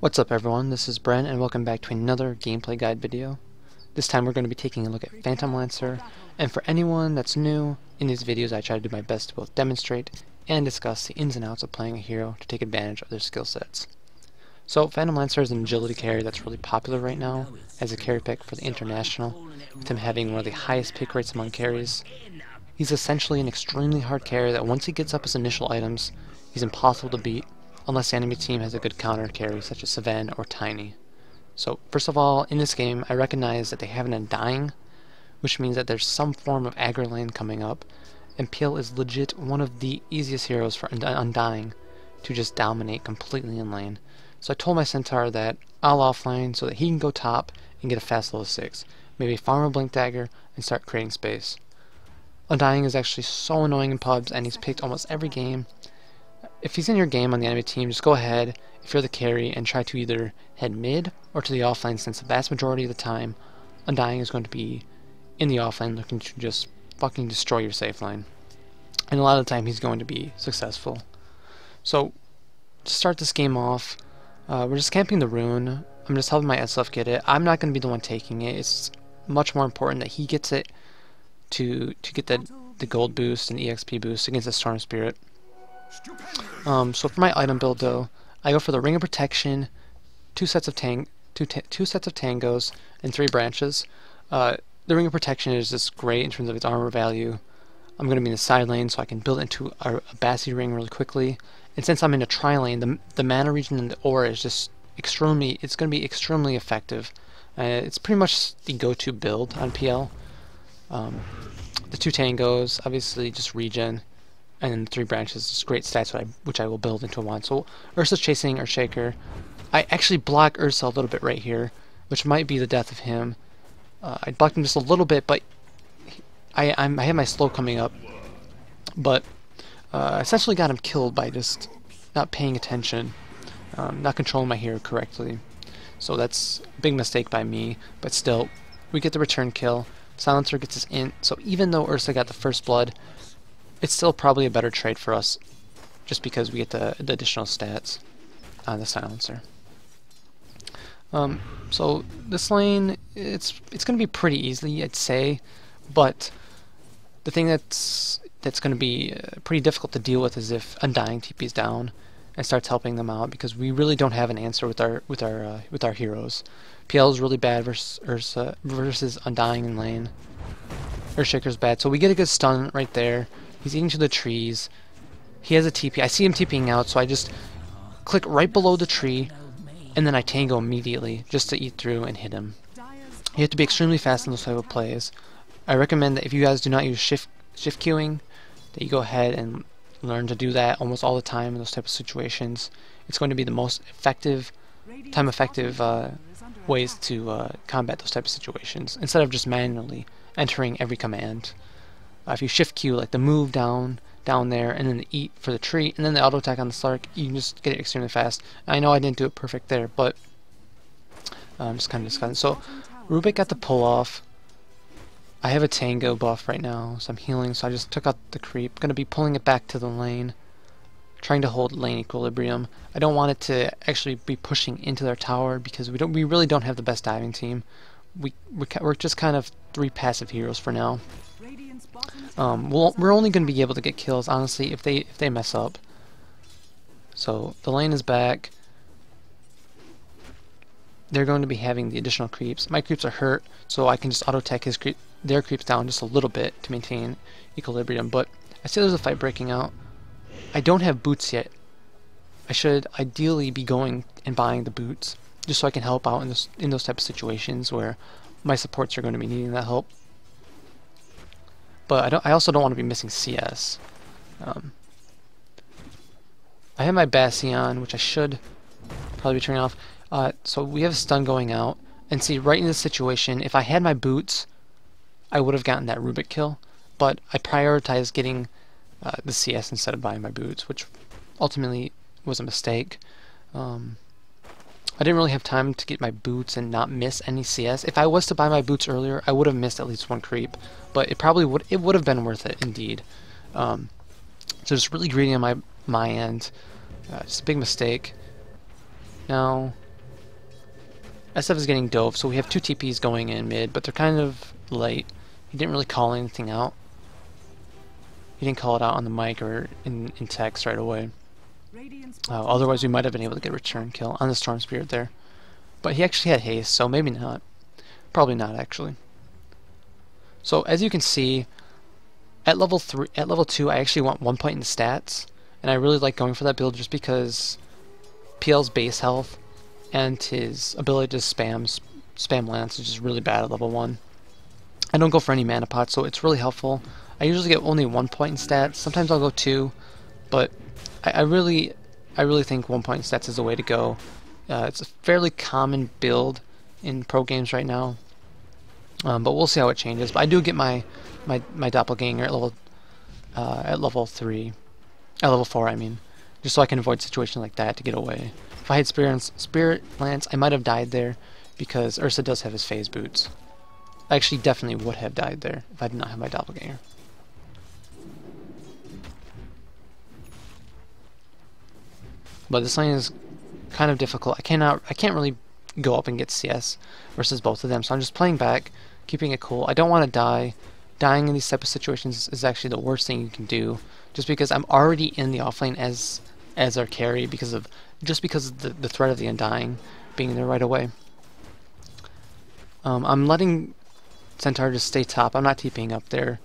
What's up everyone, this is Brent and welcome back to another gameplay guide video. This time we're going to be taking a look at Phantom Lancer, and for anyone that's new, in these videos I try to do my best to both demonstrate and discuss the ins and outs of playing a hero to take advantage of their skill sets. So Phantom Lancer is an agility carry that's really popular right now as a carry pick for the International, with him having one of the highest pick rates among carries. He's essentially an extremely hard carry that once he gets up his initial items, he's impossible to beat, unless the enemy team has a good counter carry such as Savan or Tiny. So first of all, in this game I recognize that they have an Undying, which means that there's some form of aggro lane coming up, and Peel is legit one of the easiest heroes for Undying to just dominate completely in lane. So I told my Centaur that I'll offlane so that he can go top and get a fast level 6, maybe farm a Blink Dagger and start creating space. Undying is actually so annoying in pubs and he's picked almost every game. If he's in your game on the enemy team, just go ahead, if you're the carry, and try to either head mid or to the offlane, since the vast majority of the time Undying is going to be in the offlane looking to just fucking destroy your safe line. And a lot of the time he's going to be successful. So to start this game off, we're just camping the rune. I'm just helping my SF get it. I'm not going to be the one taking it. It's much more important that he gets it to get the gold boost and EXP boost against the Storm Spirit. So for my item build though, I go for the Ring of Protection, two sets of tangos, and 3 branches. The Ring of Protection is just great in terms of its armor value. I'm going to be in the side lane so I can build into a Bassi ring really quickly. And since I'm in a tri-lane, the mana region and the aura is just it's going to be extremely effective. It's pretty much the go-to build on PL. The 2 tangos, obviously just regen, and then the 3 branches, just great stats which I will build into a wand. So Ursa's chasing Earthshaker. I actually block Ursa a little bit right here, which might be the death of him. I blocked him just a little bit, but I have my slow coming up. But essentially got him killed by just not paying attention, not controlling my hero correctly. So that's a big mistake by me, but still, we get the return kill. Silencer gets his int, so even though Ursa got the first blood, it's still probably a better trade for us, just because we get the additional stats on the Silencer. So this lane, it's going to be pretty easy, I'd say, but the thing that's going to be pretty difficult to deal with is if Undying TP's down and starts helping them out, because we really don't have an answer with our heroes. PL is really bad versus Ursa versus Undying in lane. Earthshaker's bad, so we get a good stun right there. He's eating to the trees. He has a TP. I see him TPing out, so I just click right below the tree, and then I tango immediately just to eat through and hit him. You have to be extremely fast in those type of plays. I recommend that if you guys do not use shift queuing, that you go ahead and learn to do that almost all the time in those type of situations. It's going to be the most effective, time-effective ways to combat those type of situations, instead of just manually entering every command. If you shift queue, like the move down there, and then the eat for the tree, and then the auto attack on the Slark, you can just get it extremely fast. I know I didn't do it perfect there, but I'm just kind of discussing. So Rubik got the pull off. I have a tango buff right now, so I'm healing, so I just took out the creep. Going to be pulling it back to the lane, trying to hold lane equilibrium. I don't want it to actually be pushing into their tower, because we really don't have the best diving team. We're just kind of 3 passive heroes for now. We're only going to be able to get kills, honestly, if they mess up. So the lane is back. They're going to be having the additional creeps. My creeps are hurt, so I can just auto tech their creeps down just a little bit to maintain equilibrium. But I see there's a fight breaking out. I don't have boots yet. I should ideally be going and buying the boots, just so I can help out in those type of situations where my supports are going to be needing that help. But I also don't want to be missing CS. I have my Bassi on, which I should probably be turning off. So we have a stun going out, and see, right in this situation, if I had my boots, I would have gotten that Rubik kill, but I prioritized getting the CS instead of buying my boots, which ultimately was a mistake. I didn't really have time to get my boots and not miss any CS. If I was to buy my boots earlier, I would have missed at least 1 creep, but it would have been worth it indeed. So just really greedy on my end. Just a big mistake. Now SF is getting dove, so we have 2 TPs going in mid, but they're kind of late. He didn't really call anything out. He didn't call it out on the mic or in text right away. Otherwise we might have been able to get a return kill on the Storm Spirit there. But he actually had haste, so maybe not. Probably not, actually. So as you can see, at level 2 I actually want 1 point in stats, and I really like going for that build just because PL's base health and his ability to spam lance is just really bad at level 1. I don't go for any mana pots, so it's really helpful. I usually get only 1 point in stats. Sometimes I'll go 2, but I really think 1 point in stats is the way to go. It's a fairly common build in pro games right now, but we'll see how it changes. But I do get my doppelganger at level 4, I mean, just so I can avoid situations like that to get away. If I had Spirit Lance, I might have died there because Ursa does have his phase boots. I actually definitely would have died there if I did not have my doppelganger. But this lane is kind of difficult. I can't really go up and get CS versus both of them, so I'm just playing back, keeping it cool. I don't want to die. Dying in these type of situations is actually the worst thing you can do, just because I'm already in the offlane as our carry because of the threat of the Undying being there right away. I'm letting Centaur just stay top. I'm not TPing up there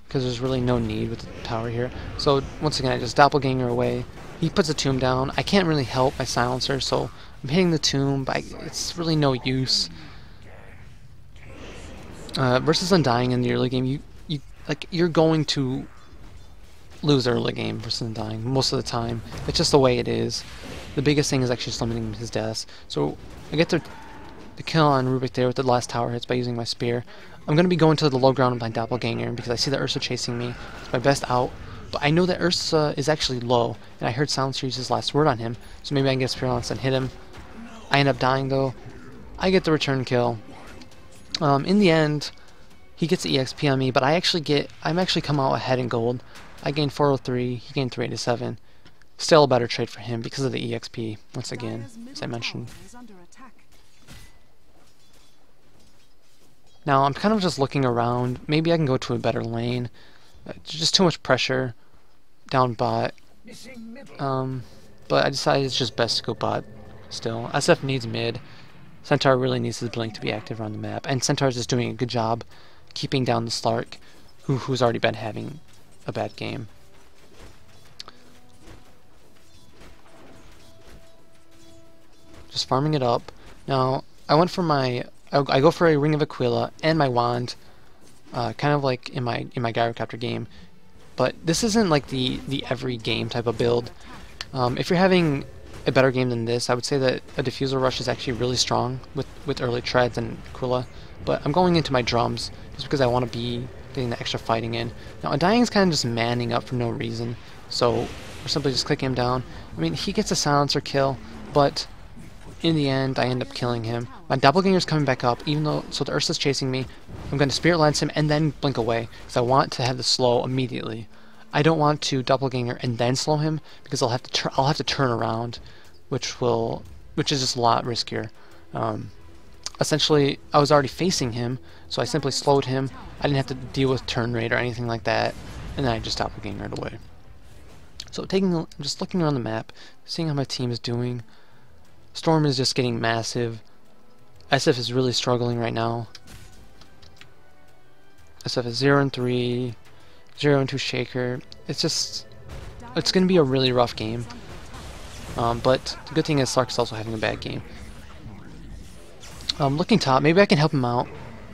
because there's really no need with the tower here. So once again, I just doppelganger away. He puts a tomb down. I can't really help my silencer, so I'm hitting the tomb, but it's really no use. Versus Undying in the early game, you're going to lose early game versus Undying most of the time. It's just the way it is. The biggest thing is actually just limiting his deaths. So I get the kill on Rubik there with the last tower hits by using my spear. I'm going to be going to the low ground with my doppelganger because I see that Ursa chasing me. It's my best out. But I know that Ursa is actually low, and I heard Silencer use his last word on him, so maybe I can get Spear Lance and hit him. I end up dying though. I get the return kill. In the end, he gets the EXP on me, but I'm actually come out ahead in gold. I gained 403, he gained 387. Still a better trade for him because of the EXP, once again, as I mentioned. Now I'm kind of just looking around. Maybe I can go to a better lane. Just too much pressure down bot. But I decided it's just best to go bot still. SF needs mid. Centaur really needs his blink to be active around the map. And Centaur's just doing a good job keeping down the Slark, who's already been having a bad game. Just farming it up. Now, I went for I go for a Ring of Aquila and my wand. Kind of like in my Gyrocopter game, but this isn't like the every game type of build. If you're having a better game than this, I would say that a Diffusal Rush is actually really strong with early treads and Aquila, but I'm going into my drums just because I want to be getting the extra fighting in. Now Undying is kind of just manning up for no reason, so we're simply just clicking him down. I mean, he gets a silencer kill, but in the end, I end up killing him. My doppelganger's coming back up, even though so the Ursa's chasing me. I'm going to Spirit Lance him and then blink away because I want to have the slow immediately. I don't want to doppelganger and then slow him because I'll have to turn around, which is just a lot riskier. Essentially, I was already facing him, so I simply slowed him. I didn't have to deal with turn rate or anything like that, and then I just doppelgangered away. So just looking around the map, seeing how my team is doing. Storm is just getting massive. SF is really struggling right now. SF is 0-3, 0-2 Shaker. It's going to be a really rough game. But the good thing is Slark's also having a bad game. Looking top, maybe I can help him out,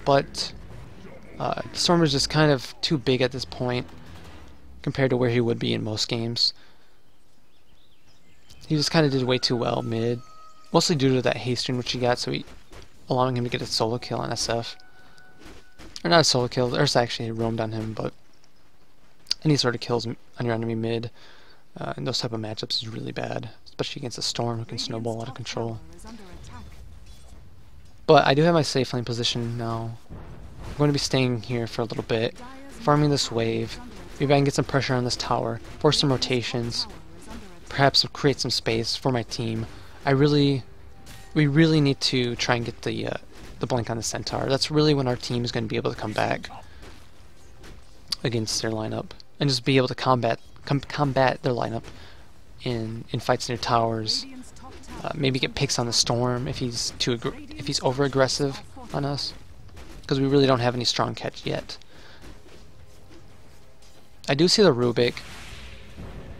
but Storm is just kind of too big at this point compared to where he would be in most games. He just kind of did way too well mid. Mostly due to that haste in which he got, so allowing him to get a solo kill on SF. Or not a solo kill, Ursa actually roamed on him, but any sort of kills on your enemy mid in those type of matchups is really bad, especially against a Storm who can snowball out of control. But I do have my safe lane position now. I'm going to be staying here for a little bit, farming this wave. Maybe I can get some pressure on this tower, force some rotations, perhaps create some space for my team. I really we really need to try and get the blink on the Centaur. That's really when our team is going to be able to come back against their lineup and just be able to combat their lineup in fights near towers. Maybe get picks on the Storm if he's over aggressive on us, because we really don't have any strong catch yet. I do see the Rubik,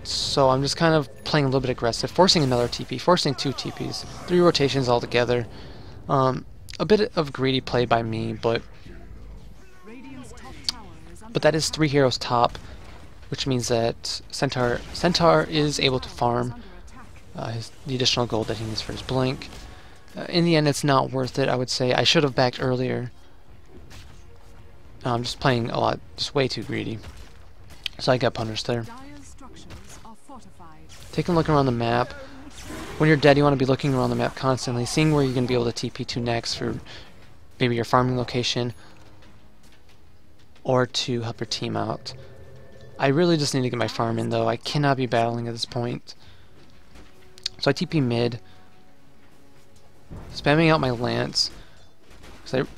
so I'm just kind of playing a little bit aggressive, forcing another TP, forcing 2 TPs, 3 rotations altogether. A bit of greedy play by me, but that is 3 heroes top, which means that Centaur is able to farm the additional gold that he needs for his blink. In the end, it's not worth it, I would say. I should have backed earlier. I'm just playing a lot, just way too greedy. So I got punished there. Taking a look around the map. When you're dead, you want to be looking around the map constantly, seeing where you're going to be able to TP to next for maybe your farming location, or to help your team out. I really just need to get my farm in, though. I cannot be battling at this point. So I TP mid, spamming out my lance, because I'm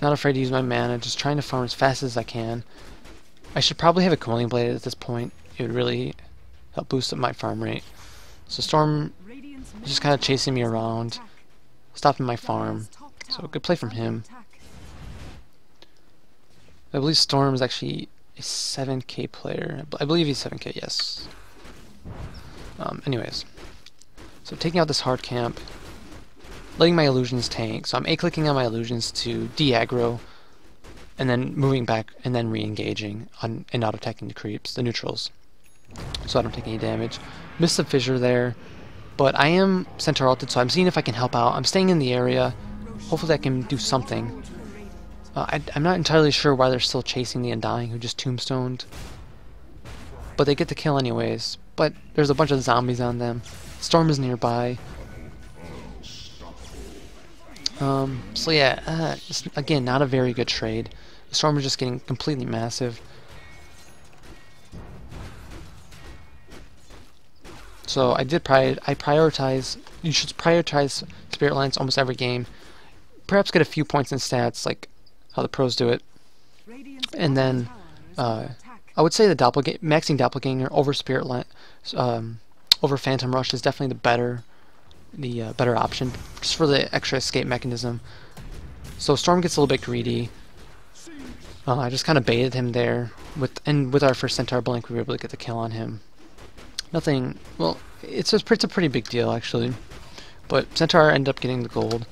not afraid to use my mana, just trying to farm as fast as I can. I should probably have a Cooling Blade at this point. It would really help boost up my farm rate. So Storm is just kind of chasing me around, stopping my farm. So good play from him. I believe Storm is actually a 7k player. I believe he's 7k, yes. Anyways. So taking out this hard camp, letting my illusions tank. So I'm A-clicking on my illusions to de-aggro, and then moving back and then re-engaging and not attacking the creeps, the neutrals, so I don't take any damage. Missed the fissure there, but I am center ulted, so I'm seeing if I can help out. I'm staying in the area. Hopefully I can do something. I'm not entirely sure why they're still chasing the Undying, who just tombstoned, but they get the kill anyways. But there's a bunch of zombies on them. Storm is nearby. So yeah, again, not a very good trade. The Storm is just getting completely massive. So I prioritize. You should prioritize Spirit Lines almost every game. Perhaps get a few points in stats, like how the pros do it. And then I would say the maxing Doppelganger over Spirit Line, over Phantom Rush is definitely the better option, just for the extra escape mechanism. So Storm gets a little bit greedy. I just kind of baited him there, with our first Centaur blink we were able to get the kill on him. Nothing, well, it's a pretty big deal actually, but Centaur ended up getting the gold.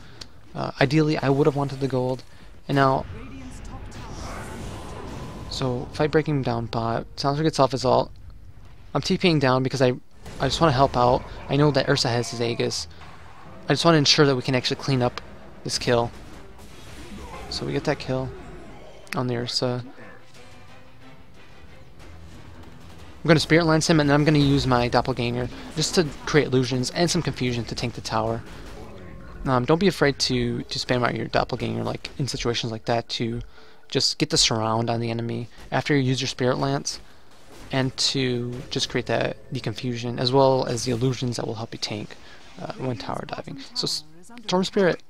Ideally I would have wanted the gold, and now, so fight breaking down bot, sounds like it's off his ult. I'm TPing down because I just want to help out. I know that Ursa has his Aegis. I just want to ensure that we can actually clean up this kill. So we get that kill on the Ursa. I'm going to Spirit Lance him, and then I'm going to use my Doppelganger just to create illusions and some confusion to tank the tower. Don't be afraid to spam out your Doppelganger like in situations like that, to just get the surround on the enemy after you use your Spirit Lance, and to just create the confusion as well as the illusions that will help you tank when tower diving. So Storm Spirit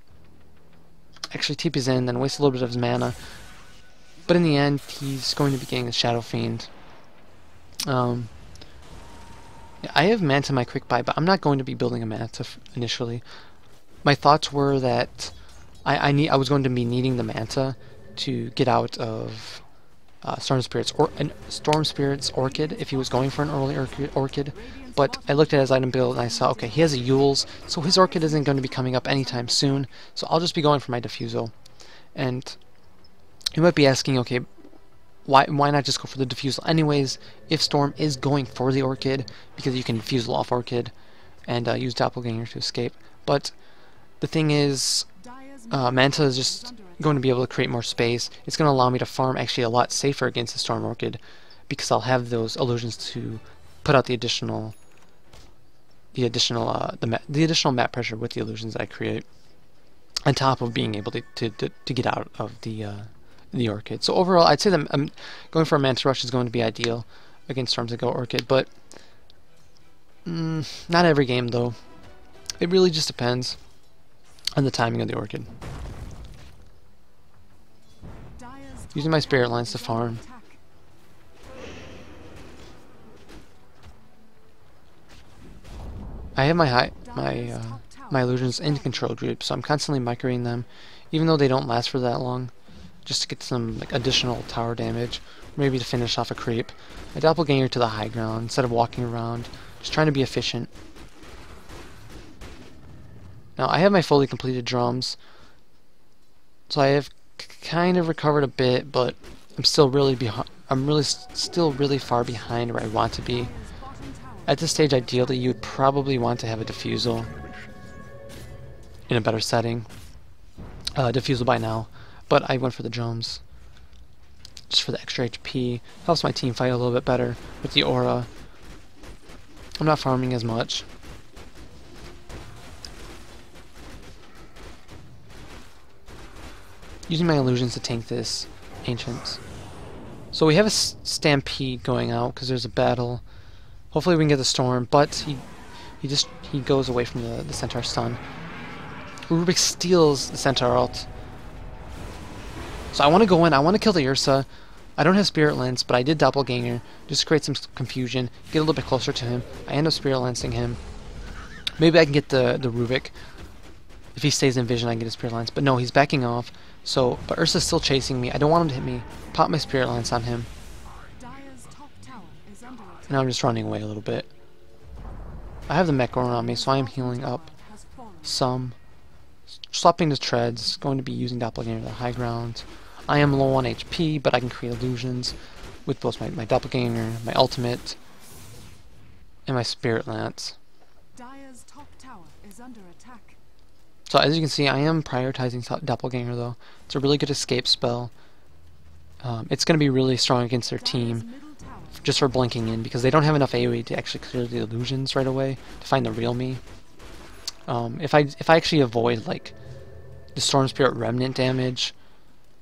actually TPs in, then wastes a little bit of his mana, but in the end he's going to be getting the Shadow Fiend. I have Manta in my quick buy, but I'm not going to be building a Manta initially. My thoughts were that I was going to be needing the Manta to get out of Storm Spirit's Orchid if he was going for an early Orchid, but I looked at his item build and I saw, okay, he has a Yule's, so his Orchid isn't going to be coming up anytime soon, so I'll just be going for my Diffusal. And you might be asking, okay, why not just go for the Diffusal anyways if Storm is going for the Orchid, because you can Diffusal off Orchid and use Doppelganger to escape. But the thing is, Manta is just going to be able to create more space. It's going to allow me to farm actually a lot safer against the Storm Orchid, because I'll have those illusions to put out the additional map pressure with the illusions that I create, on top of being able to get out of the Orchid. So overall, I'd say that I'm going for a Manta Rush is going to be ideal against Storms that go Orchid, but not every game though. It really just depends. and the timing of the Orchid. Using my Spirit Lines to farm. I have my illusions in control group, so I'm constantly microing them, even though they don't last for that long, just to get some like additional tower damage, maybe to finish off a creep. I doppelganger to the high ground instead of walking around, just trying to be efficient. Now I have my fully completed drums, so I have kind of recovered a bit, but I'm still really behind. Still really far behind where I want to be. At this stage, ideally, you would probably want to have a Diffusal in a better setting. Diffusal by now, but I went for the drums just for the extra HP. Helps my team fight a little bit better with the aura. I'm not farming as much. Using my illusions to tank this Ancients. So we have a stampede going out because there's a battle. Hopefully we can get the storm, but he goes away from the Centaur stun. Rubik steals the Centaur ult. So I want to go in, I want to kill the Ursa. I don't have Spirit Lance, but I did Doppelganger, just to create some confusion, get a little bit closer to him. I end up Spirit Lancing him. Maybe I can get the Rubik. If he stays in vision, I can get his Spirit Lance. But no, he's backing off. So, but Ursa's still chasing me. I don't want him to hit me. Pop my Spirit Lance on him. And now I'm just running away a little bit. I have the mech going on me, so I am healing up some. Swapping the treads, going to be using Doppelganger to the high ground. I am low on HP, but I can create illusions with both my Doppelganger, my ultimate, and my Spirit Lance. Dire's top tower is under attack. So as you can see, I am prioritizing Doppelganger though. It's a really good escape spell. It's going to be really strong against their team, just for blinking in, because they don't have enough AoE to actually clear the illusions right away to find the real me. If I actually avoid like the Storm Spirit Remnant damage,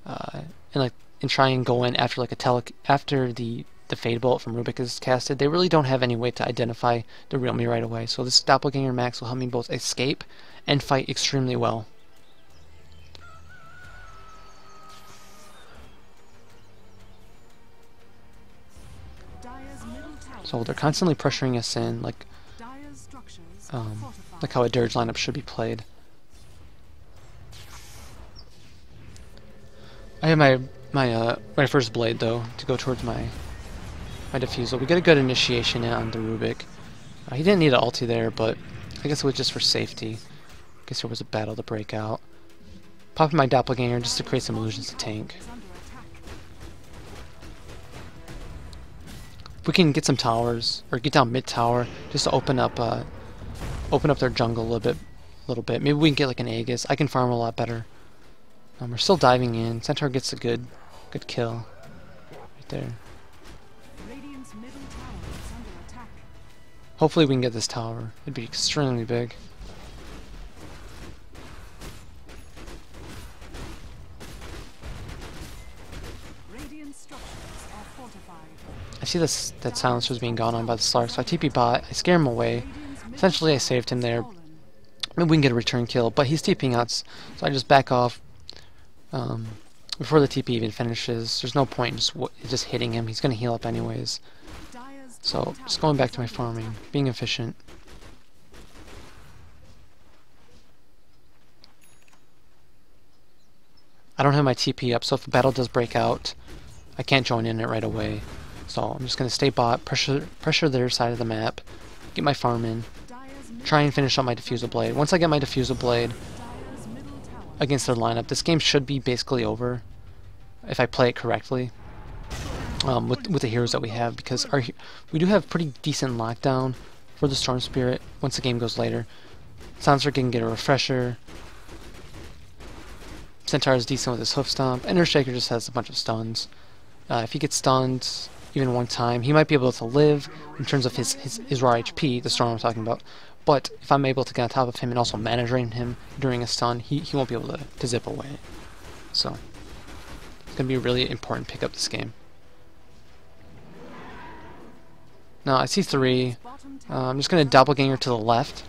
and try and go in after like after the Fade Bolt from Rubik is casted, they really don't have any way to identify the real me right away. So this Doppelganger Max will help me both escape and fight extremely well. So they're constantly pressuring us in, like how a dirge lineup should be played. I have my first blade though to go towards my Diffusal. We get a good initiation in on the Rubik. He didn't need an ulti there, but I guess it was just for safety. I guess there was a battle to break out. Popping my Doppelganger just to create some illusions to tank. If we can get some towers, or get down mid tower, just to open up their jungle a little bit. Maybe we can get like an Aegis. I can farm a lot better. We're still diving in. Centaur gets a good kill right there. Hopefully we can get this tower. It'd be extremely big. I see that silencer is being gone on by the Slark, so I TP bot, I scare him away. Essentially I saved him there. Maybe we can get a return kill, but he's TPing out, so I just back off before the TP even finishes. There's no point in just hitting him, he's going to heal up anyways. So, just going back to my farming, being efficient. I don't have my TP up, so if the battle does break out, I can't join in it right away. So I'm just going to stay bot, pressure their side of the map, get my farm in, try and finish up my Diffusal Blade. Once I get my Diffusal Blade against their lineup, this game should be basically over if I play it correctly. With the heroes that we have, because we do have pretty decent lockdown for the Storm Spirit once the game goes later. Silencer can get a refresher. Centaur is decent with his hoof stomp, and Earthshaker just has a bunch of stuns. If he gets stunned even one time, he might be able to live in terms of his raw HP, the Storm I'm talking about. But if I'm able to get on top of him and also mana drain him during a stun, he won't be able to zip away. So it's going to be a really important pickup this game. Now I see 3. I'm just going to Doppelganger to the left,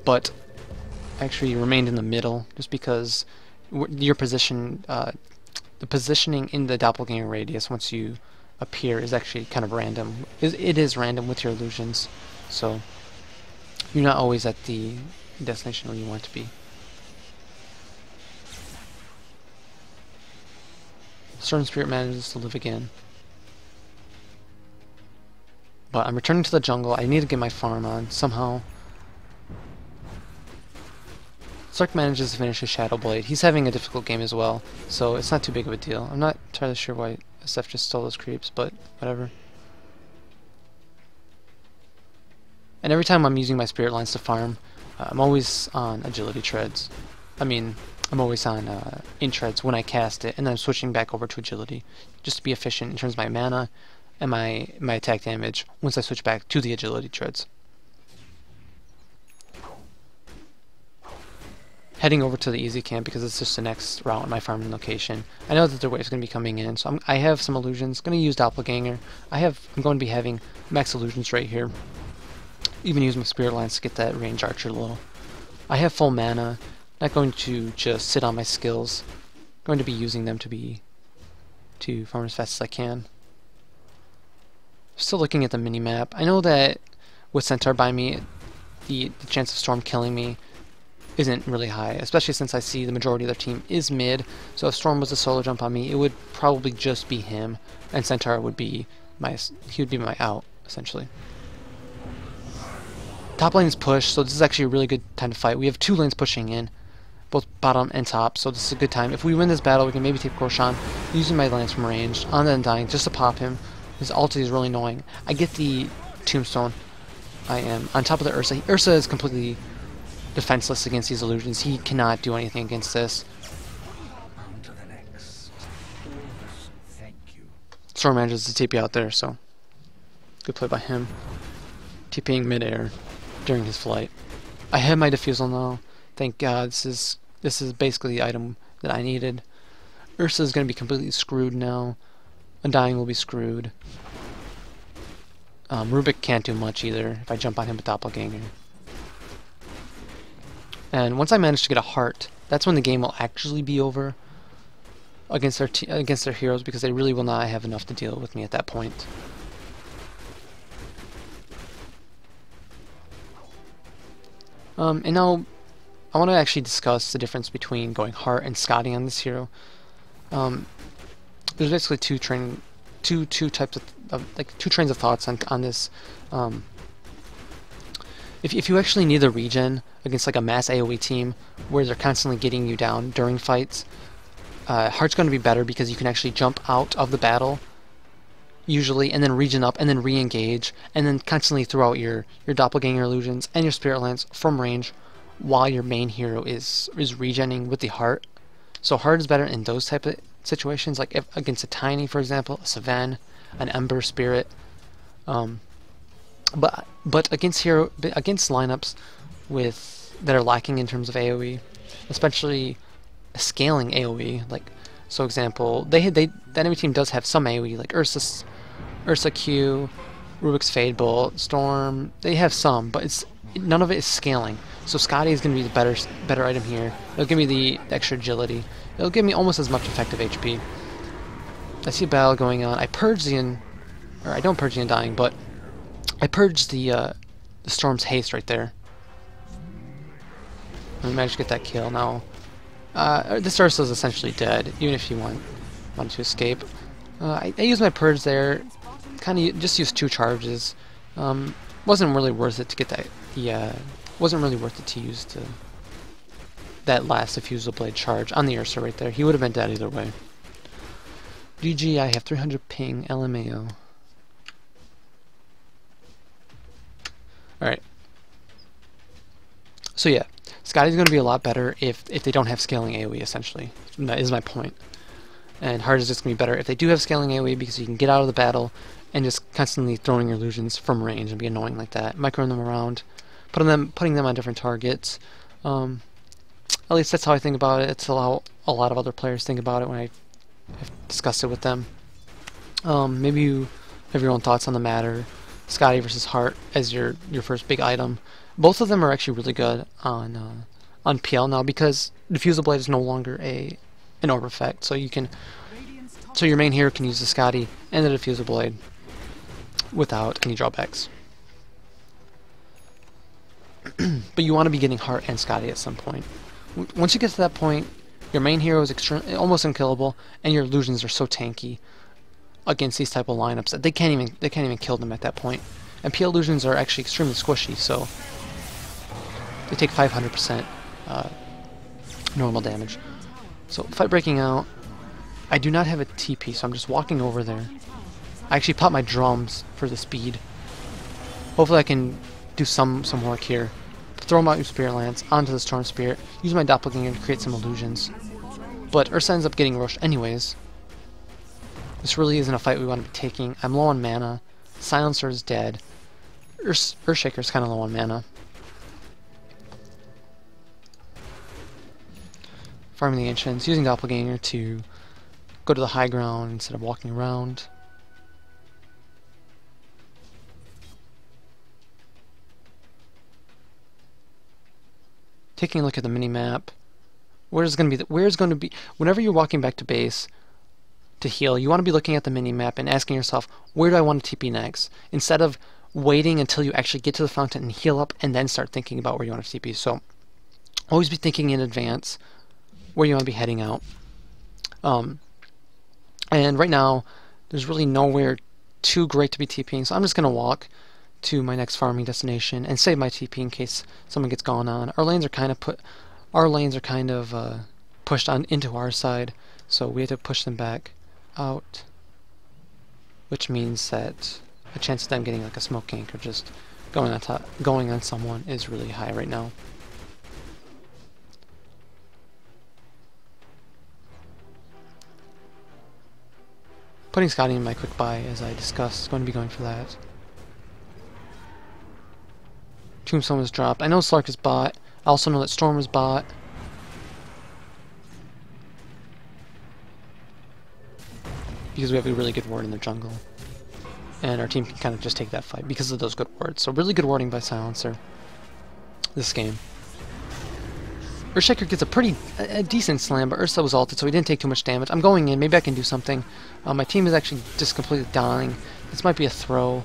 but actually remained in the middle, just because your position, the positioning in the doppelganger radius once you appear is actually kind of random. It is random with your illusions, so you're not always at the destination where you want to be. Storm Spirit manages to live again. But I'm returning to the jungle. I need to get my farm on somehow. Stark manages to finish his Shadow Blade. He's having a difficult game as well, so it's not too big of a deal. I'm not entirely sure why SF just stole those creeps, but whatever. And every time I'm using my Spirit Lines to farm, I'm always on Agility Treads. I mean, I'm always on in Treads when I cast it, and then I'm switching back over to Agility, just to be efficient in terms of my mana and my attack damage once I switch back to the Agility Treads. Heading over to the easy camp because it's just the next route in my farming location. I know that their wave's going to be coming in, so I have some illusions. Going to use Doppelganger. I'm going to be having max illusions right here. Even use my Spirit Lines to get that range archer low. I have full mana. Not going to just sit on my skills. Going to be using them to farm as fast as I can. Still looking at the mini-map. I know that with Centaur by me, the chance of Storm killing me isn't really high, especially since I see the majority of their team is mid, so if Storm was a solo jump on me, it would probably just be him, and Centaur would be my out, essentially. Top lane is pushed, so this is actually a really good time to fight. We have 2 lanes pushing in, both bottom and top, so this is a good time. If we win this battle, we can maybe take Roshan, using my lance from range, on the Undying, just to pop him. His ulti is really annoying. I get the Tombstone. I am on top of the Ursa. Ursa is completely defenseless against these illusions. He cannot do anything against this. Storm manages to TP out there, so good play by him. TPing midair during his flight. I have my Diffusal now. Thank God. This is basically the item that I needed. Ursa is going to be completely screwed now. Undying will be screwed. Rubik can't do much either if I jump on him with Doppelganger. And once I manage to get a heart, that's when the game will actually be over against their heroes, because they really will not have enough to deal with me at that point. And now I want to actually discuss the difference between going heart and Skadi on this hero. There's basically two trains of thoughts on this. If you actually need the regen against like a mass AoE team where they're constantly getting you down during fights, Heart's going to be better because you can actually jump out of the battle usually, and then regen up, and then re-engage, and then constantly throw out your Doppelganger illusions and your Spirit Lance from range while your main hero is regenning with the Heart. So Heart is better in those type of situations, like if against a Tiny, for example, a Savan, an Ember Spirit. But against lineups that are lacking in terms of AoE, especially scaling AoE, like so example, the enemy team does have some AoE, like Ursa Q, Rubik's Fade Bolt, Storm. They have some, but none of it is scaling. So Skadi is going to be the better item here. It'll give me the extra agility. It'll give me almost as much effective HP. I see a battle going on. I don't purge the Undying, but I purged the Storm's haste right there. I managed to get that kill. Now, this Ursa is essentially dead, even if you wanted to escape. I used my purge there. Kind of just used 2 charges. Wasn't really worth it to get that. Wasn't really worth it to use that last Diffusal Blade charge on the Ursa right there. He would have been dead either way. GG, I have 300 ping, LMAO. Alright. So yeah, Skadi's going to be a lot better if they don't have scaling AoE, essentially. That is my point. And Heart is just going to be better if they do have scaling AoE, because you can get out of the battle and just constantly throwing your illusions from range and be annoying like that. Microing them around, putting them on different targets. At least that's how I think about it. It's how a lot of other players think about it when I've discussed it with them. Maybe you have your own thoughts on the matter. Skadi versus Heart as your first big item. Both of them are actually really good on on PL now because Diffusal Blade is no longer an orb effect, so your main hero can use the Skadi and the Diffusal Blade without any drawbacks. But you want to be getting Heart and Skadi at some point. Once you get to that point, your main hero is almost unkillable, and your illusions are so tanky against these type of lineups that they can't even kill them at that point. And PL illusions are actually extremely squishy, so they take 500% normal damage. So fight breaking out. I do not have a TP, so I'm just walking over there. I actually pop my drums for the speed. Hopefully I can do some work here. Throw my Spirit Lance onto the Storm Spirit, use my Doppelganger to create some illusions. But Ursa ends up getting rushed anyways. This really isn't a fight we want to be taking. I'm low on mana. Silencer is dead. Earthshaker is kind of low on mana. Farming the Ancients, using Doppelganger to go to the high ground instead of walking around. Taking a look at the mini-map. Where's going to be whenever you're walking back to base to heal, you want to be looking at the mini-map and asking yourself, where do I want to TP next? Instead of waiting until you actually get to the fountain and heal up and then start thinking about where you want to TP. So always be thinking in advance where you want to be heading out. And right now, there's really nowhere too great to be TPing, so I'm just going to walk to my next farming destination and save my TP in case someone gets gone on. Our lanes are kind of pushed on into our side, so we have to push them back out, which means that a chance of them getting like a smoke gank or just going on someone is really high right now. Putting Skadi in my quick buy, as I discussed, going to be going for that. Tombstone was dropped. I know Slark is bot. I also know that Storm was bot. Because we have a really good ward in the jungle. And our team can kind of just take that fight because of those good wards. So really good warding by Silencer this game. Earthshaker gets a decent slam, but Ursa was ulted, so he didn't take too much damage. I'm going in. Maybe I can do something. My team is actually just completely dying. This might be a throw.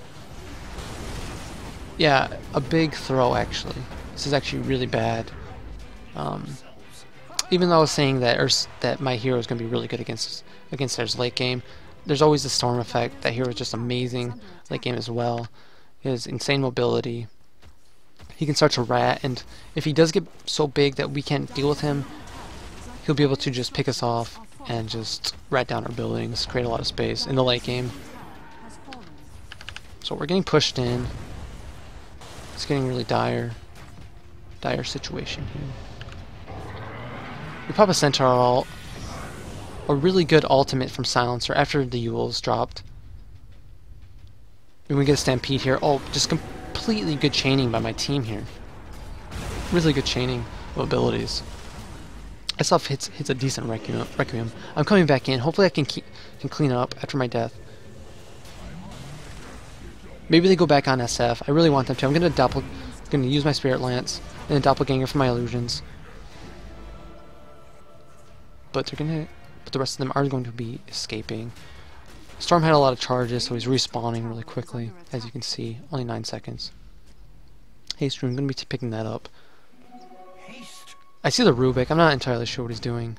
Yeah, a big throw, actually. This is actually really bad. Even though I was saying that my hero is going to be really good against theirs late game, there's always the storm effect. That hero is just amazing late game as well. He has insane mobility. He can start to rat, and if he does get so big that we can't deal with him, he'll be able to just pick us off and just rat down our buildings, create a lot of space in the late game. So we're getting pushed in. It's getting really dire situation here. We pop a Centaur ult. A really good ultimate from Silencer after the Yule's dropped. And we get a Stampede here. Oh, just completely good chaining by my team here. Really good chaining of abilities. SF hits a decent Requiem. I'm coming back in. Hopefully I can clean up after my death. Maybe they go back on SF. I really want them to. I'm gonna use my Spirit Lance and a Doppelganger for my illusions. But the rest of them are going to be escaping. Storm had a lot of charges, so he's respawning really quickly, as you can see. Only 9 seconds. Haste Rune, I'm going to be picking that up. I see the Rubik. I'm not entirely sure what he's doing.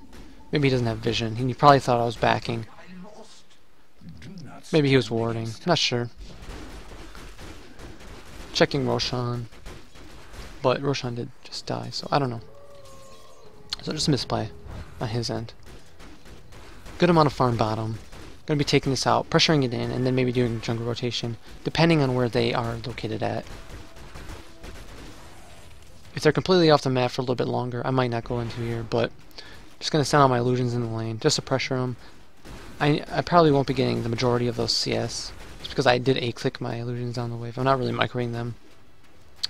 Maybe he doesn't have vision. He probably thought I was backing. Maybe he was warding. Not sure. Checking Roshan. But Roshan did just die, so I don't know. So just a misplay on his end. Good amount of farm bottom. Going to be taking this out, pressuring it in, and then maybe doing jungle rotation, depending on where they are located at. If they're completely off the map for a little bit longer, I might not go into here, but just going to send out my illusions in the lane, just to pressure them. I probably won't be getting the majority of those CS, just because I did A-click my illusions down the wave. I'm not really microing them.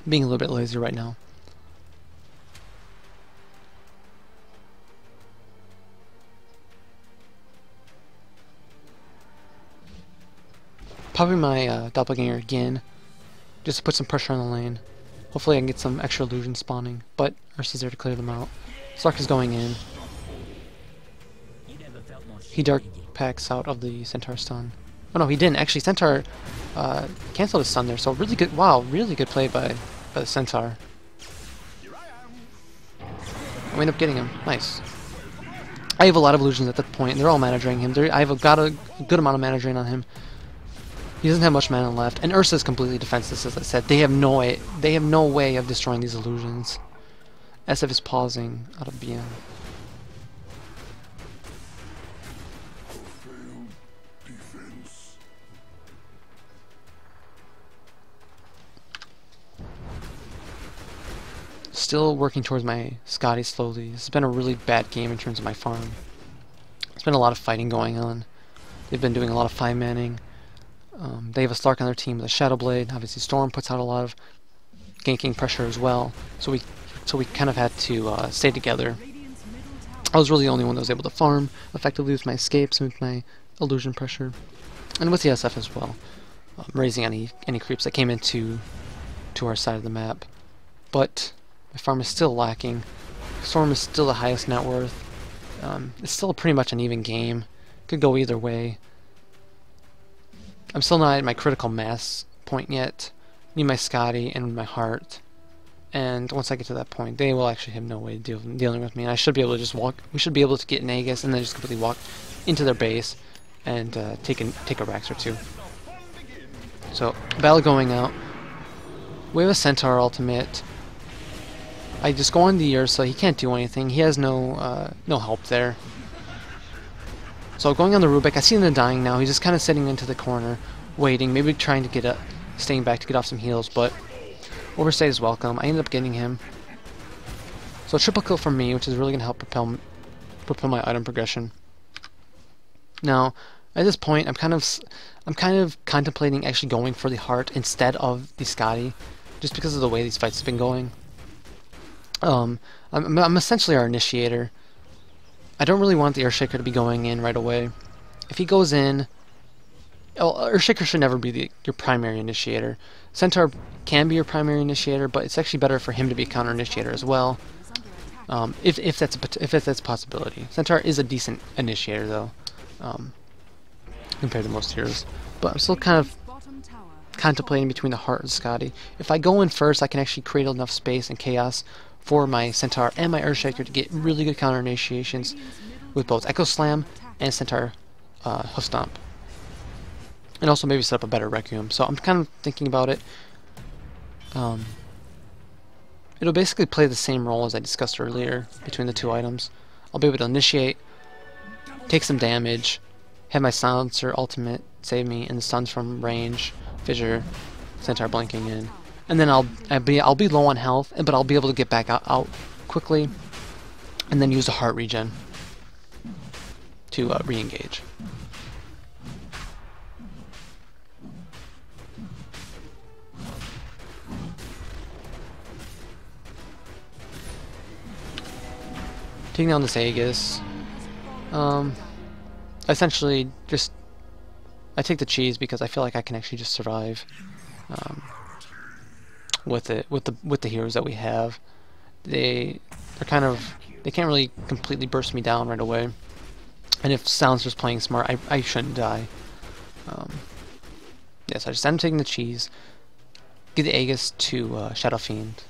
I'm being a little bit lazy right now. Popping my Doppelganger again, just to put some pressure on the lane. Hopefully I can get some extra illusions spawning, but Ursa's there to clear them out. Slark is going in. He dark packs out of the Centaur stun. Oh no, he didn't. Actually, Centaur canceled his stun there, so really good. Wow, really good play by the Centaur. I end up getting him. Nice. I have a lot of illusions at that point. They're all mana draining him. Got a good amount of mana drain on him. He doesn't have much mana left, and Ursa is completely defenseless. As I said, they have no way of destroying these illusions. SF is pausing out of BM. Still working towards my Skadi slowly. This has been a really bad game in terms of my farm. There's been a lot of fighting going on. They've been doing a lot of 5-manning. They have a Slark on their team with a Shadow Blade. Obviously Storm puts out a lot of ganking pressure as well. So we kind of had to stay together. I was really the only one that was able to farm effectively with my escapes and with my illusion pressure. And with the SF as well. Raising any creeps that came into our side of the map. But my farm is still lacking. Storm is still the highest net worth. It's still pretty much an even game. Could go either way. I'm still not at my critical mass point yet. Need my Skadi and my heart. And once I get to that point, they will actually have no way of dealing with me. And I should be able to just walk. We should be able to get an Aegis and then just completely walk into their base and take a Rax or two. So battle going out. We have a Centaur ultimate. I just go on the Ursa. He can't do anything. He has no help there. So going on the Rubik, I see him dying now. He's just kind of sitting into the corner, waiting, maybe trying to get up, staying back to get off some heals, but overstay is welcome. I ended up getting him. So triple kill from me, which is really going to help propel my item progression. Now, at this point, I'm kind of contemplating actually going for the heart instead of the Skadi, just because of the way these fights have been going. I'm essentially our initiator. I don't really want the Earthshaker to be going in right away. If he goes in, Earthshaker should never be your primary initiator. Centaur can be your primary initiator, but it's actually better for him to be a counter initiator as well. If that's a possibility. Centaur is a decent initiator though, compared to most heroes. But I'm still kind of contemplating between the heart and Skadi. If I go in first, I can actually create enough space and chaos for my Centaur and my Earthshaker to get really good counter initiations with both Echo Slam and Centaur Hoof Stomp. And also maybe set up a better Requiem. So I'm kind of thinking about it. It'll basically play the same role as I discussed earlier between the two items. I'll be able to initiate, take some damage, have my Silencer ultimate save me, and the stuns from range, Fissure, Centaur blinking in. And then I'll be low on health, but I'll be able to get back out quickly, and then use the heart regen to re-engage. Taking down this Aegis. Essentially, just I take the cheese because I feel like I can actually just survive. With the heroes that we have, they can't really completely burst me down right away, and if Silencer's playing smart, I shouldn't die. Yes, I just end up taking the cheese, give the Aegis to Shadow Fiend.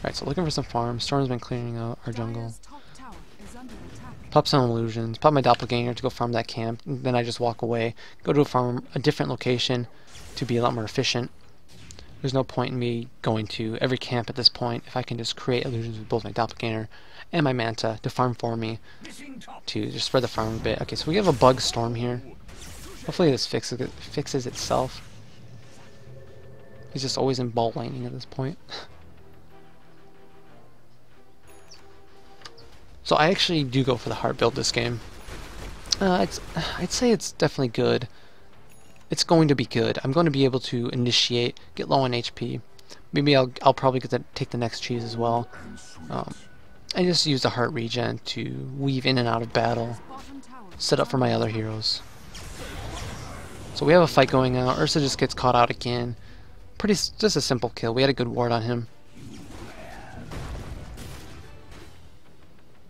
Alright, so looking for some farms. Storm's been clearing out our jungle. Pop some illusions, pop my doppelganger to go farm that camp, and then I just walk away, go to a different location to be a lot more efficient. There's no point in me going to every camp at this point if I can just create illusions with both my doppelganger and my Manta to farm for me, to just spread the farm a bit. Okay, so we have a bug storm here. Hopefully this fixes itself. He's just always in ball laning at this point. So I actually do go for the heart build this game. I'd say it's definitely good. It's going to be good. I'm going to be able to initiate, get low on HP. Maybe I'll probably take the next cheese as well. I just use the heart regen to weave in and out of battle. set up for my other heroes. So we have a fight going on. Ursa just gets caught out again. Just a simple kill. We had a good ward on him.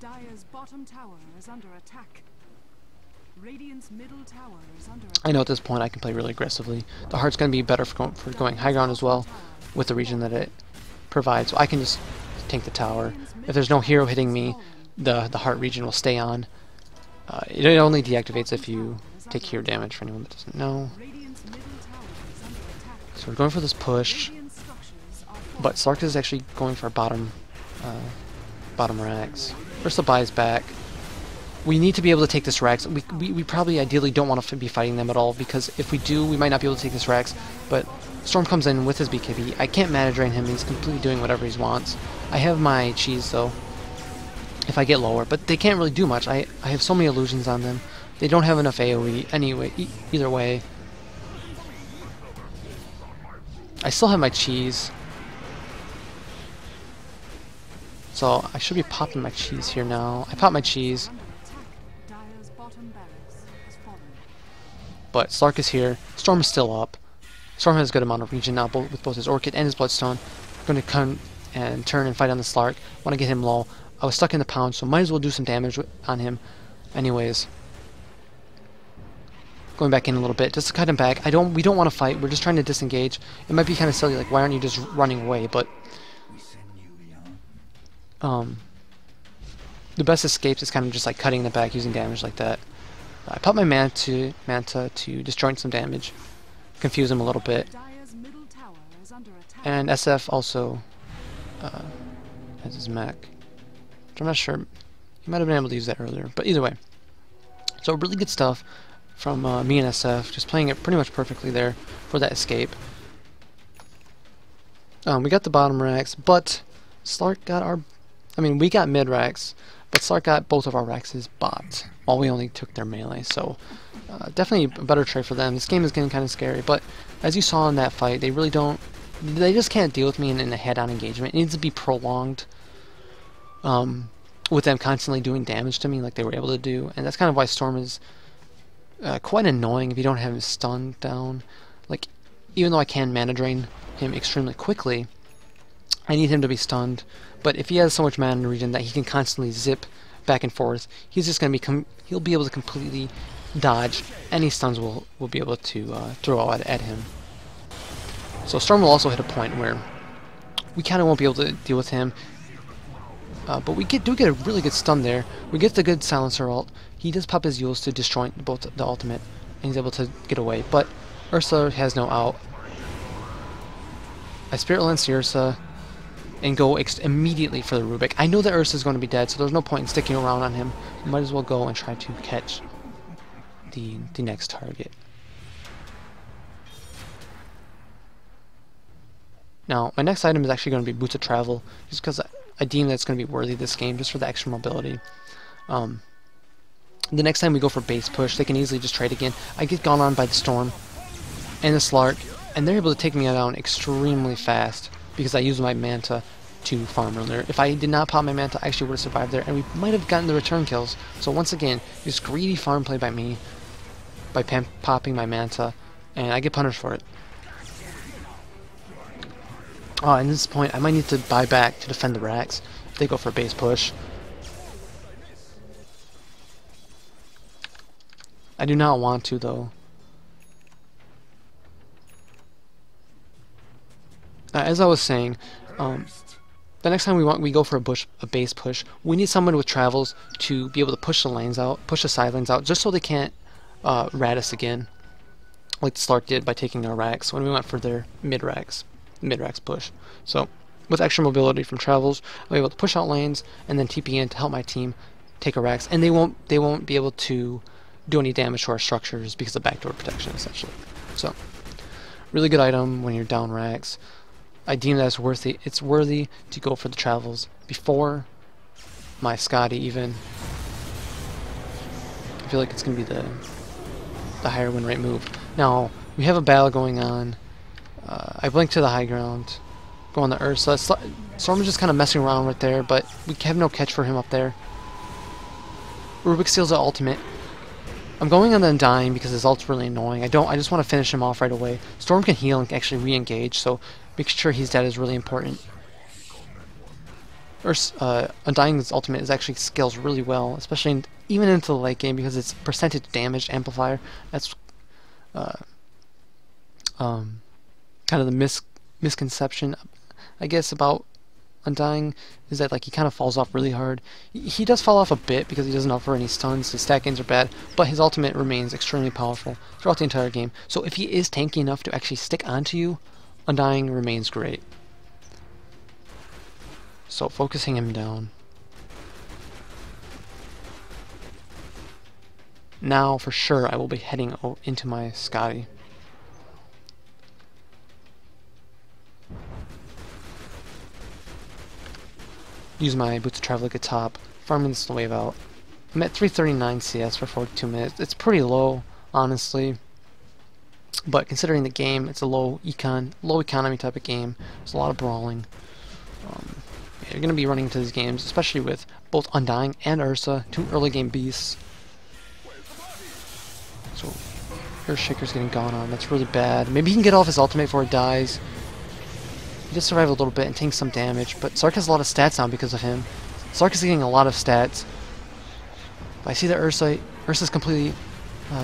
Dire's bottom tower is under attack. Radiant's middle tower is under I know at this point I can play really aggressively. The heart's going to be better for going high ground as well, with the region that it provides. So I can just tank the tower. If there's no hero hitting me, the heart region will stay on. It only deactivates if you take hero damage, for anyone that doesn't know. So we're going for this push, but Slark is actually going for bottom racks. Ursa buys back. We need to be able to take this Rax. We probably ideally don't want to be fighting them at all, because if we do, we might not be able to take this Rax. But Storm comes in with his BKB. I can't mana drain him. He's completely doing whatever he wants. I have my cheese though, if I get lower, but they can't really do much. I have so many illusions on them. They don't have enough AoE anyway. Either way, I still have my cheese, so I should be popping my cheese here now. I pop my cheese. But Slark is here. Storm is still up. Storm has a good amount of regen now, with both his Orchid and his Bloodstone. Going to come and turn and fight on the Slark. Want to get him low. I was stuck in the pound, so might as well do some damage on him. Anyways, going back in a little bit just to cut him back. We don't want to fight. We're just trying to disengage. It might be kind of silly, like why aren't you just running away? But the best escapes is kind of just like cutting them back using damage like that. I pop my Manta to disjoint some damage, confuse him a little bit, and SF also has his mech, which I'm not sure. He might have been able to use that earlier, but either way. So really good stuff from me and SF, just playing it pretty much perfectly there for that escape. We got the bottom racks, but Slark got our... we got mid racks, but Slark got both of our racks bot, while we only took their melee, so definitely a better trade for them. This game is getting kind of scary, but as you saw in that fight, they really don't... They just can't deal with me in a head-on engagement. It needs to be prolonged, with them constantly doing damage to me like they were able to do, and that's kind of why Storm is quite annoying if you don't have his stun down. Like, even though I can mana drain him extremely quickly, I need him to be stunned. But if he has so much mana in the region that he can constantly zip back and forth, he's just going to be he'll be able to completely dodge any stuns we'll be able to throw out at him. So Storm will also hit a point where we kind of won't be able to deal with him. But we do get a really good stun there. We get the good silencer ult. He does pop his Yules to disjoint both the ultimate, and he's able to get away. But Ursa has no out. I Spirit Lance Ursa and go immediately for the Rubik. I know that Ursa is going to be dead, so there's no point in sticking around on him. You might as well go and try to catch the next target. Now, my next item is actually going to be Boots of Travel, just because I deem that it's going to be worthy this game, just for the extra mobility. The next time we go for base push, they can easily just trade again. I get gone on by the Storm and the Slark, and they're able to take me down extremely fast because I used my Manta to farm earlier. If I did not pop my Manta, I actually would have survived there, and we might have gotten the return kills. So once again, just greedy farm play by me, by popping my Manta, and I get punished for it. At this point, I might need to buy back to defend the racks if they go for a base push. I do not want to, though. As I was saying, the next time we go for a base push, we need someone with travels to be able to push the lanes out, push the side lanes out, just so they can't rat us again, like the Slark did by taking our racks when we went for their mid racks push. So with extra mobility from travels, I'll be able to push out lanes and then TP in to help my team take a racks, and they won't be able to do any damage to our structures because of backdoor protection, essentially. So really good item when you're down racks. I deem that it's worthy to go for the travels before my Skadi even. I feel like it's gonna be the higher win rate move. Now we have a battle going on. I blink to the high ground, go on the Ursa. Storm is just kind of messing around right there, but we have no catch for him up there. Rubik steals the ultimate. I'm going on the Undying because his ult's really annoying. I just want to finish him off right away. Storm can heal and actually re-engage, so making sure he's dead is really important. Undying's ultimate is actually scales really well, especially even into the late game because it's percentage damage amplifier. That's kind of the misconception, I guess, about Undying, is that like he kind of falls off really hard. He does fall off a bit because he doesn't offer any stuns, his stat gains are bad, but his ultimate remains extremely powerful throughout the entire game. So if he is tanky enough to actually stick onto you, Undying remains great. So focusing him down. Now for sure I will be heading into my Skadi. Use my Boots of Travel at top, farming this wave out. I'm at 339 CS for 42 minutes. It's pretty low, honestly. But considering the game, it's a low economy type of game. There's a lot of brawling. Yeah, you're going to be running into these games, especially with both Undying and Ursa, two early game beasts. So, Earthshaker's getting gone on. That's really bad. Maybe he can get off his ultimate before it dies. He does survive a little bit and takes some damage, but Sark has a lot of stats on because of him. Sark is getting a lot of stats. But I see that Ursa's completely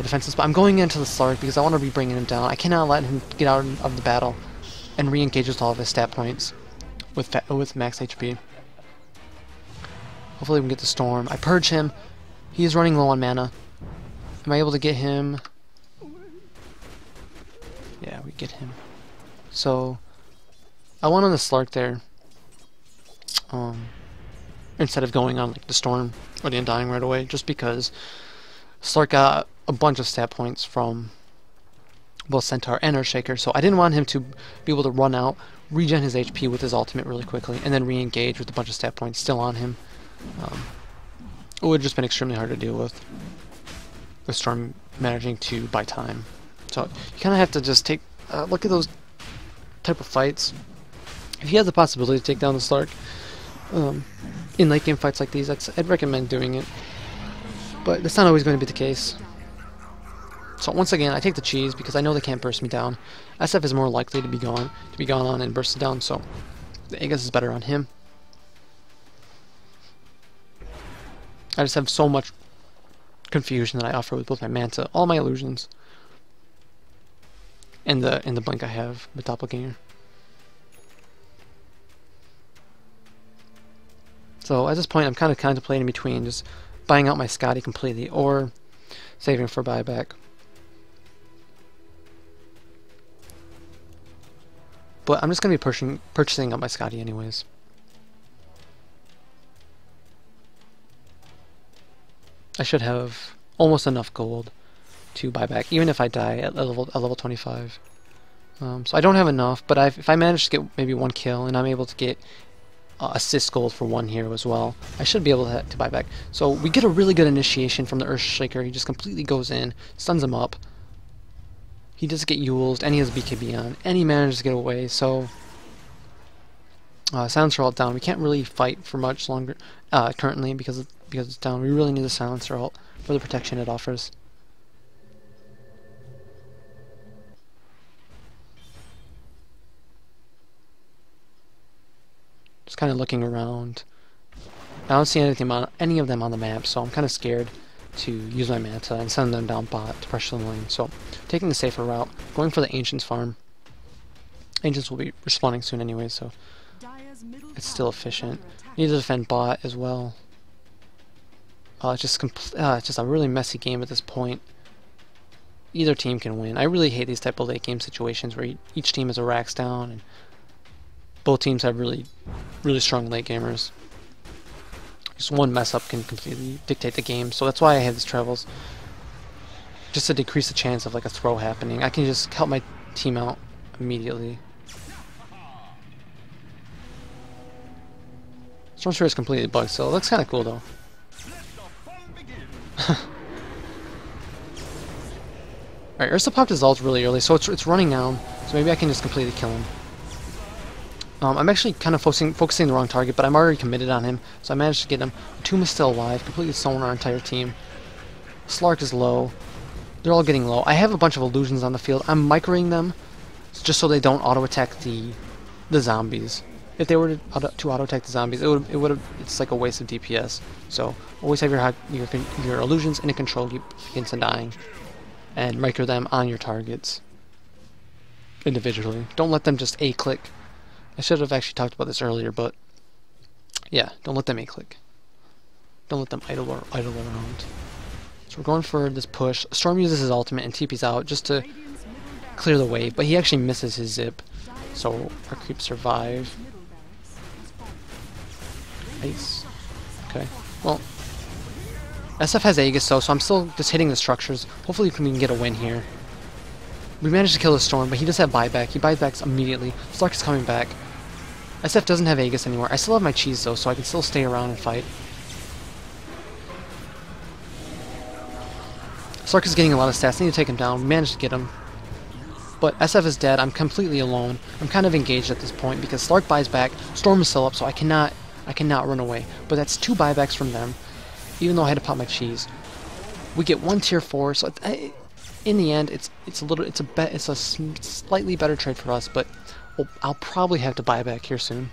defenseless, but I'm going into the Sark because I want to be bringing him down. I cannot let him get out of the battle and re-engage with all of his stat points with max HP. Hopefully we can get the Storm. I purge him. He is running low on mana. Am I able to get him? Yeah, we get him. So I went on the Slark there, instead of going on like the Storm or the Undying right away, just because Slark got a bunch of stat points from both Centaur and Earthshaker, so I didn't want him to be able to run out, regen his HP with his ultimate really quickly, and then re-engage with a bunch of stat points still on him. It would have just been extremely hard to deal with Storm managing to buy time. So you kind of have to just take look at those type of fights. If you have the possibility to take down the Slark in late game fights like these, I'd recommend doing it. But that's not always going to be the case. So once again, I take the cheese because I know they can't burst me down. SF is more likely to be gone on and bursted down, so the Aegis is better on him. I just have so much confusion that I offer with both my Manta, all my illusions, and the blink I have with Doppelganger. So at this point, I'm kind of contemplating between just buying out my Skadi completely or saving for buyback. But I'm just going to be purchasing up my Skadi anyways. I should have almost enough gold to buy back, even if I die at level 25. So I don't have enough, but if I manage to get maybe one kill and I'm able to get assist gold for one hero as well, I should be able to buy back. So we get a really good initiation from the Earthshaker. He just completely goes in, stuns him up. He does get Yuled, and he has BKB on, and he manages to get away. So Silencer ult down. We can't really fight for much longer currently because it's down. We really need the Silencer ult for the protection it offers. Just kind of looking around. I don't see any of them on the map, so I'm kind of scared to use my Manta and send them down bot to pressure the lane. So taking the safer route, going for the Ancients farm. Ancients will be respawning soon anyway, so it's still efficient. Need to defend bot as well. It's just a really messy game at this point. Either team can win. I really hate these type of late game situations where each team is a racks down and both teams have really strong late gamers. Just one mess up can completely dictate the game, so that's why I have these travels. Just to decrease the chance of like a throw happening. I can just help my team out immediately. Stormsphere is completely bugged, so it looks kind of cool though. Alright, Ursa popped his ult really early, so it's running down, so maybe I can just completely kill him. I'm actually kind of focusing the wrong target, but I'm already committed on him, so I managed to get him. Tomb is still alive, completely stolen our entire team. Slark is low. They're all getting low. I have a bunch of illusions on the field. I'm microing them just so they don't auto-attack the zombies. If they were to auto-attack the zombies, it's like a waste of DPS. So always have your illusions in a control against the dying, and micro them on your targets individually. Don't let them just A-click. I should have actually talked about this earlier, but yeah, don't let them A-click. Don't let them idle around. So we're going for this push. Storm uses his ultimate and TP's out just to clear the wave, but he actually misses his zip, so our creeps survive. Nice. Okay. Well, SF has Aegis though, so I'm still just hitting the structures. Hopefully we can get a win here. We managed to kill the Storm, but he does have buyback. He buybacks immediately. Slark is coming back. SF doesn't have Aegis anymore. I still have my cheese though, so I can still stay around and fight. Slark is getting a lot of stats. I need to take him down. We managed to get him. But SF is dead. I'm completely alone. I'm kind of engaged at this point because Slark buys back. Storm is still up, so I cannot run away. But that's 2 buybacks from them, even though I had to pop my cheese. We get 1 tier 4, so in the end, it's a slightly better trade for us. But I'll probably have to buy back here soon.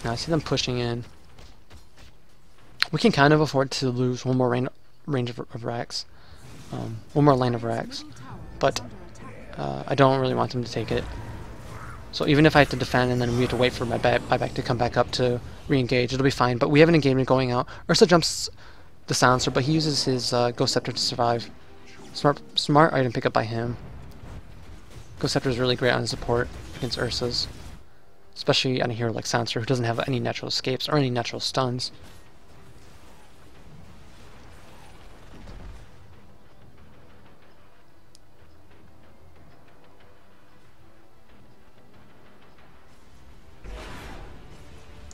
Now I see them pushing in. We can kind of afford to lose one more range of racks, one more lane of racks, but I don't really want them to take it. So even if I have to defend and then we have to wait for my buyback to come back up to re-engage, it'll be fine. But we have an engagement going out. Ursa jumps the silencer, but he uses his Ghost Scepter to survive. Smart item pickup by him. Ghost Scepter is really great on support against Ursa's, especially on a hero like Silencer who doesn't have any natural escapes or any natural stuns.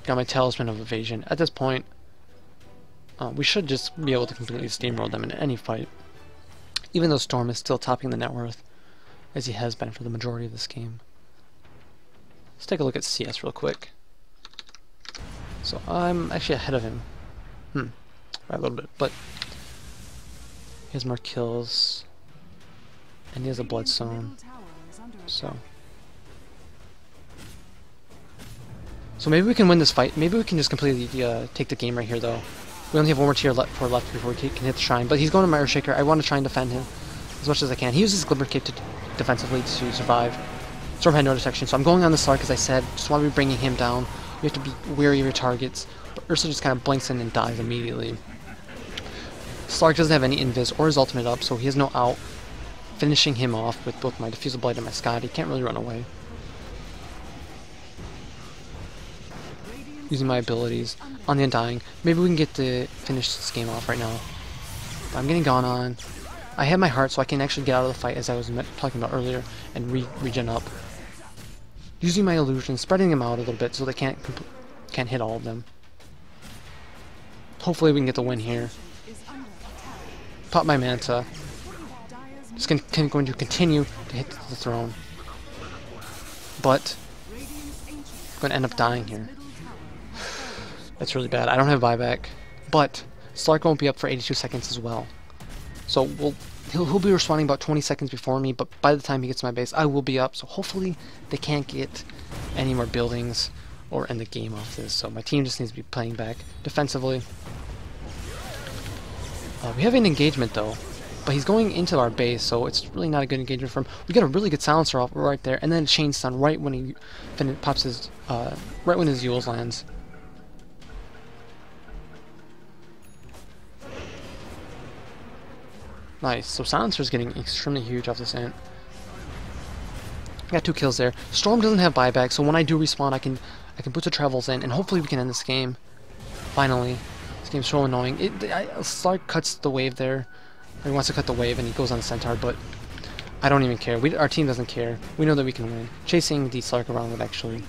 Got my Talisman of Evasion. At this point, we should just be able to completely steamroll them in any fight, even though Storm is still topping the net worth, as he has been for the majority of this game. Let's take a look at CS real quick. So I'm actually ahead of him. By a little bit, but he has more kills, and he has a Bloodstone. So maybe we can win this fight. Maybe we can just completely take the game right here, though. We only have 1 more tier left before we can hit the shrine. But he's going to my Earthshaker. I want to try and defend him as much as I can. He uses Glimmer Cape defensively to survive. Storm had no detection, so I'm going on the Slark, as I said. Just want to be bringing him down. You have to be wary of your targets. But Ursa just kind of blinks in and dies immediately. Slark doesn't have any invis or his ultimate up, so he has no out. Finishing him off with both my Diffusal Blade and my Skadi. Can't really run away. Using my abilities on the Undying. Maybe we can get to finish this game off right now. But I'm getting gone on. I have my heart, so I can actually get out of the fight, as I was talking about earlier, and regen up. Using my illusion, spreading them out a little bit so they can't hit all of them. Hopefully we can get the win here. Pop my Manta. Just going to continue to hit the throne. But I'm going to end up dying here. That's really bad. I don't have buyback, but Slark won't be up for 82 seconds as well. So he'll be responding about 20 seconds before me, but by the time he gets to my base, I will be up. So hopefully they can't get any more buildings or end the game off this. So my team just needs to be playing back defensively. We have an engagement though, but he's going into our base, so it's really not a good engagement for him. We get a really good silencer off right there, and then a chain stun right when he pops his right when his Yules lands. Nice. So Silencer's getting extremely huge off this ant. Got 2 kills there. Storm doesn't have buyback, so when I do respawn, I can put the travels in, and hopefully we can end this game. Finally. This game's so annoying. Slark cuts the wave there. Or he wants to cut the wave, and he goes on the Centaur, but I don't even care. Our team doesn't care. We know that we can win. Chasing the Slark around would actually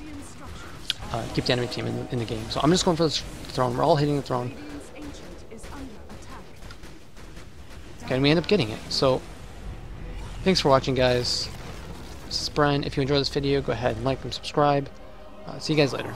keep the enemy team in the game. So I'm just going for the throne. We're all hitting the throne. Okay, and we end up getting it. So Thanks for watching, guys. This is Brian. If you enjoyed this video, go ahead and like and subscribe. See you guys later.